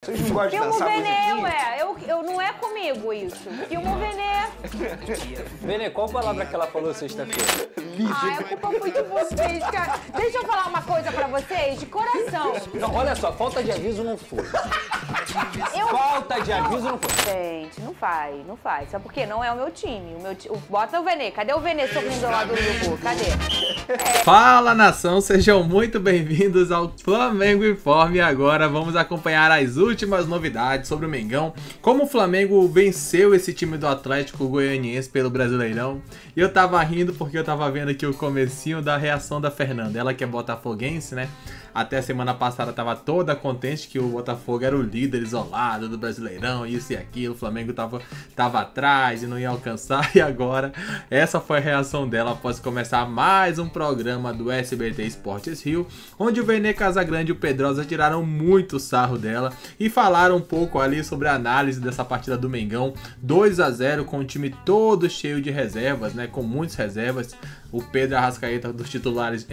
Vocês não gostam de Filma o dançar Venê, musiquinha? ué. Não é comigo isso. Filma o Venê. Venê, qual palavra que ela falou sexta-feira? Ai, a culpa foi de vocês, cara. Deixa eu falar uma coisa pra vocês, de coração. Não, olha só, falta de aviso não foi. Falta de aviso não foi. Gente, não faz. Sabe por quê? Não é o meu time. Bota o Venê. Cadê o Venê sorrindo lá do Urubu? Cadê? Fala, nação, sejam muito bem-vindos ao Flamengo Informe. Agora vamos acompanhar as últimas novidades sobre o Mengão, como o Flamengo venceu esse time do Atlético Goianiense pelo Brasileirão. E eu tava rindo porque eu tava vendo aqui o comecinho da reação da Fernanda, ela que é botafoguense, né? Até a semana passada tava toda contente que o Botafogo era o líder isolado do Brasileirão, isso e aquilo, o Flamengo tava atrás e não ia alcançar. E agora, essa foi a reação dela após começar mais um programa do SBT Esportes Rio, onde o Venê Casagrande e o Pedrosa tiraram muito sarro dela e falaram um pouco ali sobre a análise dessa partida do Mengão, 2-0 com o time todo cheio de reservas, né, com muitas reservas. O Pedro e a Arrascaeta dos titulares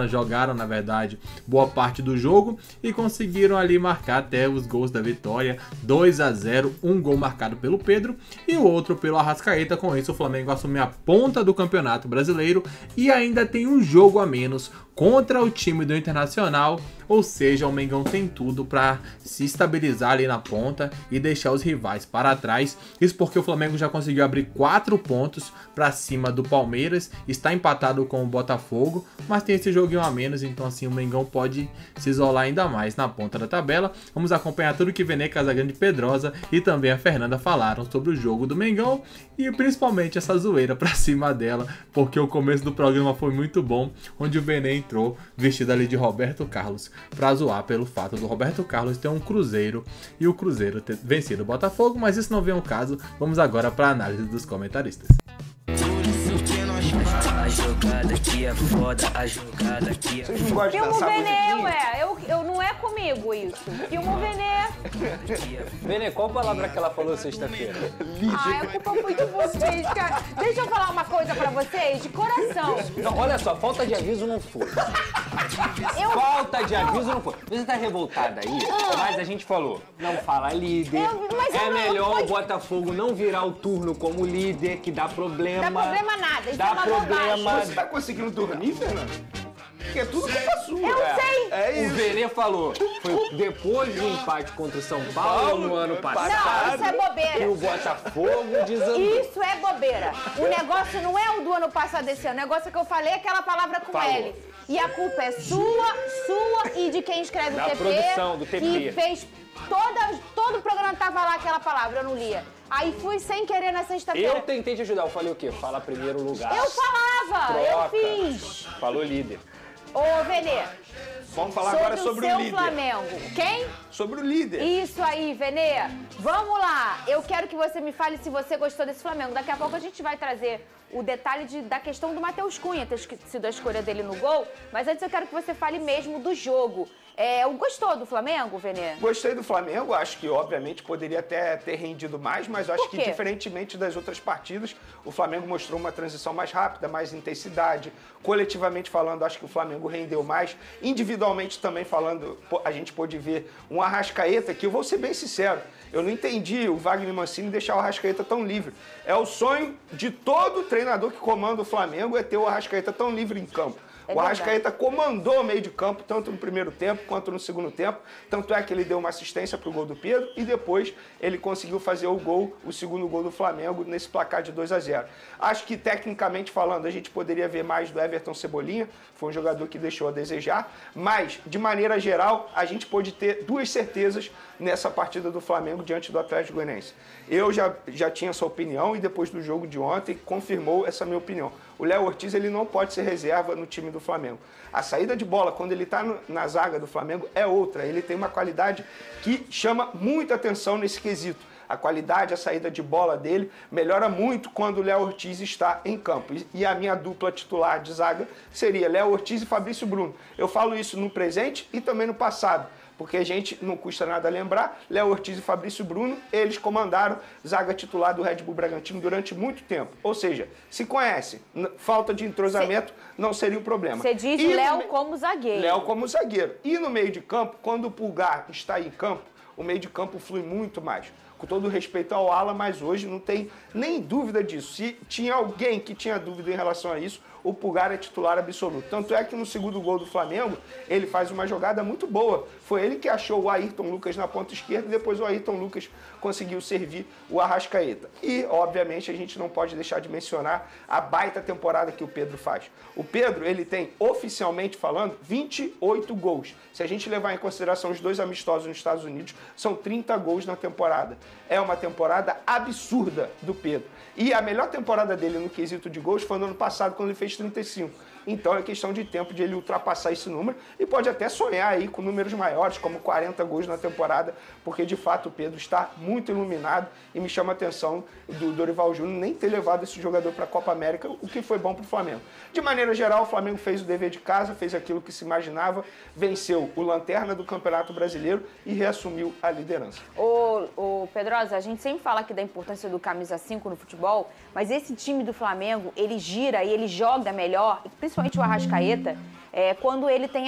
jogaram na verdade boa parte do jogo e conseguiram ali marcar até os gols da vitória, 2-0, um gol marcado pelo Pedro e o outro pelo Arrascaeta. Com isso o Flamengo assumiu a ponta do Campeonato Brasileiro e ainda tem um jogo a menos contra o time do Internacional, ou seja, o Mengão tem tudo para se estabilizar ali na ponta e deixar os rivais para trás. Isso porque o Flamengo já conseguiu abrir 4 pontos para cima do Palmeiras, está empatado com o Botafogo, mas tem esse joguinho a menos, então assim o Mengão pode se isolar ainda mais na ponta da tabela. Vamos acompanhar tudo que Venê Casagrande, Pedrosa e também a Fernanda falaram sobre o jogo do Mengão e principalmente essa zoeira para cima dela, porque o começo do programa foi muito bom, onde o Venê entrou vestido ali de Roberto Carlos para zoar pelo fato do Roberto Carlos ter um Cruzeiro e o Cruzeiro ter vencido o Botafogo, mas isso não vem ao caso. Vamos agora para a análise dos comentaristas. A jogada aqui é foda, a jogada aqui é... Vocês não gostam de Filma o dançar Venê, musiquinha? ué. Não é comigo isso. Filma o Venê. Venê, qual palavra que ela falou sexta-feira? Ai, a culpa foi de vocês, cara. Deixa eu falar uma coisa pra vocês, de coração. Não, olha só, falta de aviso não foi. Falta de aviso não foi. Você tá revoltada aí, mas a gente falou, não fala líder. Mas É eu não- melhor pode- o Botafogo não virar o turno como líder, que dá problema. Dá problema nada, isso Dá é uma problema. bobagem. Você tá conseguindo dormir, Fernando? Porque é tudo culpa sua. Eu sei. É O isso. Venê falou, foi depois do empate contra o São Paulo no ano Não, passado, isso é que bobeira. o Botafogo desandou. Isso é bobeira. O negócio não é o do ano passado desse ano. O negócio é que eu falei aquela palavra com Falou. L. E a culpa é sua e de quem escreve Da o TP. produção do TP. Que fez todo o programa tava lá aquela palavra, eu não lia. Aí fui sem querer na sexta-feira. Eu tentei te ajudar, eu falei o quê? Fala primeiro lugar. Eu falava, eu Troca. fiz. Falou líder. Ô, Venê, Vamos falar agora sobre sobre o o seu líder. Flamengo. Quem? Sobre o líder. Isso aí, Venê. Vamos lá. Eu quero que você me fale se você gostou desse Flamengo. Daqui a pouco a gente vai trazer o detalhe da questão do Matheus Cunha, ter sido a escolha dele no gol. Mas antes eu quero que você fale mesmo do jogo. Gostou do Flamengo, Venê? Gostei do Flamengo, acho que obviamente poderia até ter rendido mais, mas eu acho Por que quê? diferentemente das outras partidas, o Flamengo mostrou uma transição mais rápida, mais intensidade. Coletivamente falando, acho que o Flamengo rendeu mais. Individualmente também falando, a gente pôde ver um Arrascaeta que, eu vou ser bem sincero, eu não entendi o Wagner Mancini deixar o Arrascaeta tão livre. É o sonho de todo treinador que comanda o Flamengo, é ter o Arrascaeta tão livre em campo. O Arrascaeta comandou o meio de campo, tanto no primeiro tempo quanto no segundo tempo. Tanto é que ele deu uma assistência para o gol do Pedro e depois ele conseguiu fazer o segundo gol do Flamengo nesse placar de 2-0. Acho que, tecnicamente falando, a gente poderia ver mais do Everton Cebolinha. Foi um jogador que deixou a desejar. Mas, de maneira geral, a gente pôde ter duas certezas nessa partida do Flamengo diante do Atlético Goianiense. Eu já tinha essa opinião e depois do jogo de ontem confirmou essa minha opinião. O Léo Ortiz ele não pode ser reserva no time do Flamengo. A saída de bola, quando ele está na zaga do Flamengo, é outra. Ele tem uma qualidade que chama muita atenção nesse quesito. A qualidade, a saída de bola dele melhora muito quando o Léo Ortiz está em campo. E a minha dupla titular de zaga seria Léo Ortiz e Fabrício Bruno. Eu falo isso no presente e também no passado. Porque a gente, não custa nada lembrar, Léo Ortiz e Fabrício Bruno, eles comandaram zaga titular do Red Bull Bragantino durante muito tempo. Ou seja, se conhece, falta de entrosamento não seria um problema. Você diz Léo como zagueiro. Léo como zagueiro. E no meio de campo, quando o Pulgar está em campo, o meio de campo flui muito mais. Com todo respeito ao Alan, mas hoje não tem nem dúvida disso. Se tinha alguém que tinha dúvida em relação a isso, o Pulgar é titular absoluto. Tanto é que no segundo gol do Flamengo, ele faz uma jogada muito boa. Foi ele que achou o Ayrton Lucas na ponta esquerda e depois o Ayrton Lucas conseguiu servir o Arrascaeta. E, obviamente, a gente não pode deixar de mencionar a baita temporada que o Pedro faz. O Pedro, ele tem, oficialmente falando, 28 gols. Se a gente levar em consideração os 2 amistosos nos Estados Unidos, são 30 gols na temporada. É uma temporada absurda do Pedro. E a melhor temporada dele no quesito de gols foi no ano passado, quando ele fez 35. Então é questão de tempo de ele ultrapassar esse número e pode até sonhar aí com números maiores, como 40 gols na temporada, porque de fato o Pedro está muito iluminado e me chama a atenção do Dorival Júnior nem ter levado esse jogador para a Copa América, o que foi bom para o Flamengo. De maneira geral, o Flamengo fez o dever de casa, fez aquilo que se imaginava, venceu o Lanterna do Campeonato Brasileiro e reassumiu a liderança. Ô Pedrosa, a gente sempre fala aqui da importância do camisa 5 no futebol, mas esse time do Flamengo, ele gira e ele joga melhor, principalmente o Arrascaeta, quando ele tem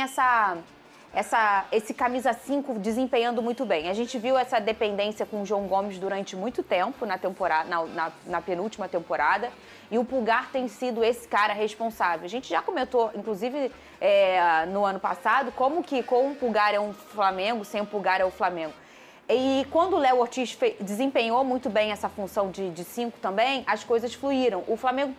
esse camisa 5 desempenhando muito bem. A gente viu essa dependência com o João Gomes durante muito tempo na temporada, na penúltima temporada, e o Pulgar tem sido esse cara responsável. A gente já comentou, inclusive, no ano passado, como que com o Pulgar é um Flamengo, sem o Pulgar é o Flamengo. E quando o Léo Ortiz desempenhou muito bem essa função de 5 também, as coisas fluíram. O Flamengo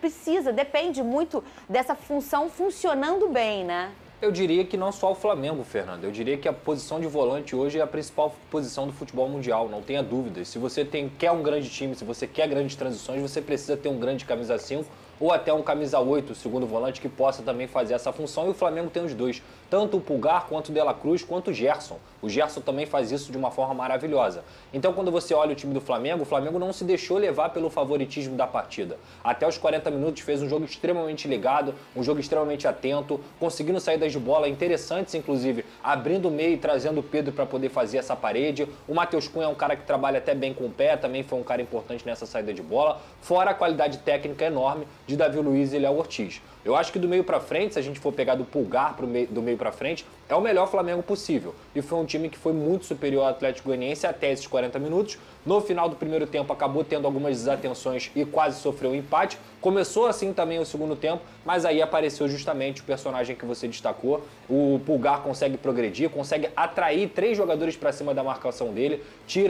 depende muito dessa função funcionando bem, né? Eu diria que não só o Flamengo, Fernando. Eu diria que a posição de volante hoje é a principal posição do futebol mundial, não tenha dúvidas. Se você quer um grande time, se você quer grandes transições, você precisa ter um grande camisa 5 ou até um camisa 8, o segundo volante, que possa também fazer essa função. E o Flamengo tem os dois, tanto o Pulgar, quanto o De La Cruz, quanto o Gerson. O Gerson também faz isso de uma forma maravilhosa. Então, quando você olha o time do Flamengo, o Flamengo não se deixou levar pelo favoritismo da partida. Até os 40 minutos fez um jogo extremamente ligado, um jogo extremamente atento, conseguindo saídas de bola interessantes, inclusive, abrindo o meio e trazendo o Pedro para poder fazer essa parede. O Matheus Cunha é um cara que trabalha até bem com o pé, também foi um cara importante nessa saída de bola, fora a qualidade técnica enorme de Davi Luiz e Léo Ortiz. Eu acho que do meio para frente, se a gente for pegar do Pulgar do meio para frente, é o melhor Flamengo possível. E foi um time que foi muito superior ao Atlético Goianiense até esses 40 minutos. No final do primeiro tempo acabou tendo algumas desatenções e quase sofreu um empate. Começou assim também o segundo tempo, mas aí apareceu justamente o personagem que você destacou. O Pulgar consegue progredir, consegue atrair 3 jogadores para cima da marcação dele,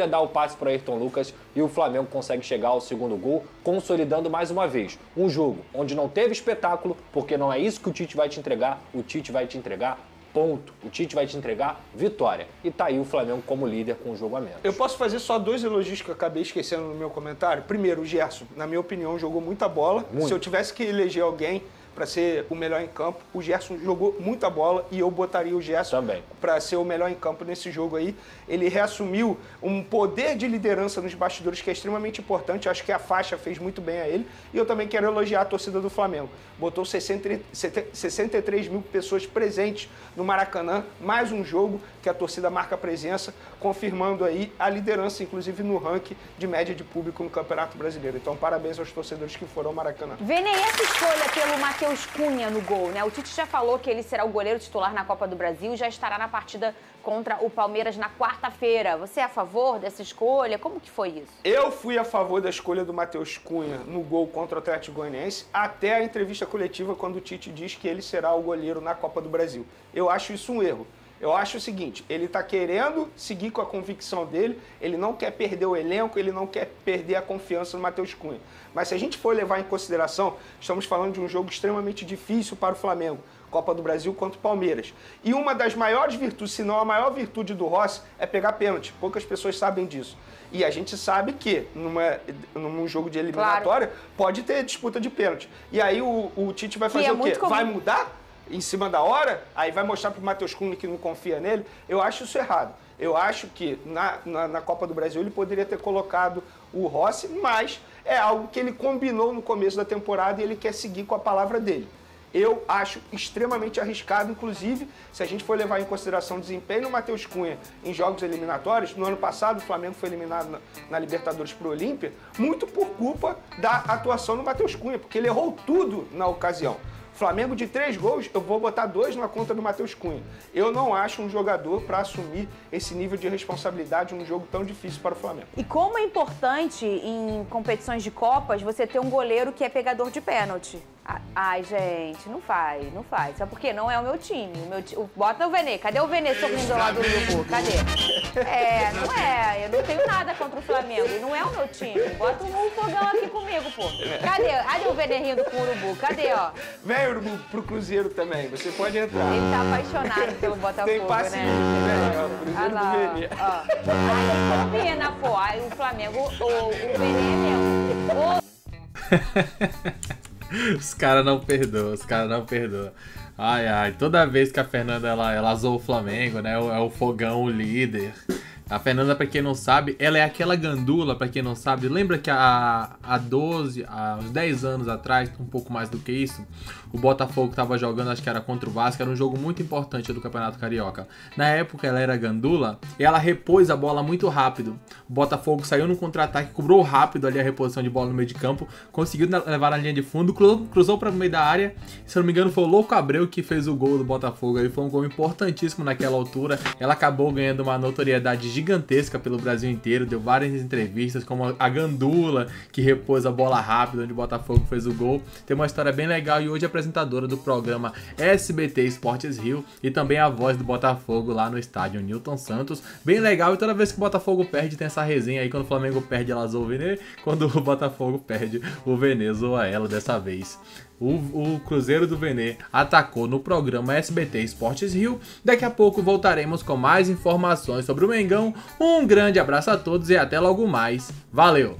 dá o passe para Ayrton Lucas e o Flamengo consegue chegar ao segundo gol, consolidando mais uma vez um jogo onde não teve espetáculo, porque não é isso que o Tite vai te entregar, o Tite vai te entregar ponto. O Tite vai te entregar vitória. E tá aí o Flamengo como líder com um jogo a menos. Eu posso fazer só 2 elogios que eu acabei esquecendo no meu comentário. Primeiro, o Gerson, na minha opinião, jogou muita bola. Se eu tivesse que eleger alguém para ser o melhor em campo, o Gerson jogou muita bola e eu botaria o Gerson para ser o melhor em campo nesse jogo aí. Ele reassumiu um poder de liderança nos bastidores que é extremamente importante. Eu acho que a faixa fez muito bem a ele. E eu também quero elogiar a torcida do Flamengo. Botou 63 mil pessoas presentes no Maracanã. Mais um jogo que a torcida marca presença, confirmando aí a liderança, inclusive no ranking de média de público no Campeonato Brasileiro. Então, parabéns aos torcedores que foram ao Maracanã. Vene, essa escolha pelo Matheus Cunha no gol, né? O Tite já falou que ele será o goleiro titular na Copa do Brasil e já estará na partida contra o Palmeiras na quarta-feira. Você é a favor dessa escolha? Como que foi isso? Eu fui a favor da escolha do Matheus Cunha no gol contra o Atlético Goianiense até a entrevista coletiva quando o Tite diz que ele será o goleiro na Copa do Brasil. Eu acho isso um erro. Eu acho o seguinte, ele está querendo seguir com a convicção dele, ele não quer perder o elenco, ele não quer perder a confiança no Matheus Cunha. Mas se a gente for levar em consideração, estamos falando de um jogo extremamente difícil para o Flamengo, Copa do Brasil contra o Palmeiras. E uma das maiores virtudes, se não a maior virtude do Rossi, é pegar pênalti. Poucas pessoas sabem disso. E a gente sabe que num jogo de eliminatória pode ter disputa de pênalti. E aí o Tite vai fazer o quê? Vai mudar? Em cima da hora, aí vai mostrar para o Matheus Cunha que não confia nele. Eu acho isso errado. Eu acho que na Copa do Brasil ele poderia ter colocado o Rossi, mas é algo que ele combinou no começo da temporada e ele quer seguir com a palavra dele. Eu acho extremamente arriscado, inclusive, se a gente for levar em consideração o desempenho do Matheus Cunha em jogos eliminatórios, no ano passado o Flamengo foi eliminado na Libertadores pro Olímpia, muito por culpa da atuação do Matheus Cunha, porque ele errou tudo na ocasião. Flamengo de 3 gols, eu vou botar 2 na conta do Matheus Cunha. Eu não acho um jogador para assumir esse nível de responsabilidade num jogo tão difícil para o Flamengo. E como é importante em competições de Copas você ter um goleiro que é pegador de pênalti. Ai, gente, não faz. Sabe por quê? Não é o meu time. Bota o Vene. Cadê o Vene sorrindo lá do Urubu? Cadê? Não é. Eu não tenho nada contra o Flamengo. E não é o meu time. Bota um fogão aqui comigo, pô. Cadê o Vene rindo com o Urubu? Cadê, ó? Vem, Urubu, pro Cruzeiro também. Você pode entrar. Ele tá apaixonado pelo Botafogo, tem paciência, né? Vem, ó, Cruzeiro do Vene. Aí combina, pô. Aí o Flamengo, o Vene é meu. Os caras não perdoam. Ai, toda vez que a Fernanda ela zoa o Flamengo, né? É o fogão, o líder. A Fernanda, pra quem não sabe, ela é aquela gandula, pra quem não sabe. Lembra que há uns 10 anos atrás, um pouco mais do que isso, o Botafogo tava jogando, acho que era contra o Vasco, era um jogo muito importante do Campeonato Carioca. Na época ela era gandula e ela repôs a bola muito rápido. O Botafogo saiu no contra-ataque, cobrou rápido ali a reposição de bola no meio de campo, conseguiu levar na linha de fundo, cruzou para o meio da área. Se eu não me engano, foi o Louco Abreu que fez o gol do Botafogo. Aí foi um gol importantíssimo naquela altura. Ela acabou ganhando uma notoriedade gigantesca pelo Brasil inteiro, deu várias entrevistas, como a gandula que repôs a bola rápido, onde o Botafogo fez o gol. Tem uma história bem legal e hoje é apresentadora do programa SBT Esportes Rio e também a voz do Botafogo lá no estádio Newton Santos. Bem legal, e toda vez que o Botafogo perde tem essa resenha aí. Quando o Flamengo perde, ela zoa o Vene, quando o Botafogo perde, o Vene zoa ela. Dessa vez o Cruzeiro do Vene atacou no programa SBT Esportes Rio. Daqui a pouco voltaremos com mais informações sobre o Mengão. Um grande abraço a todos e até logo mais. Valeu!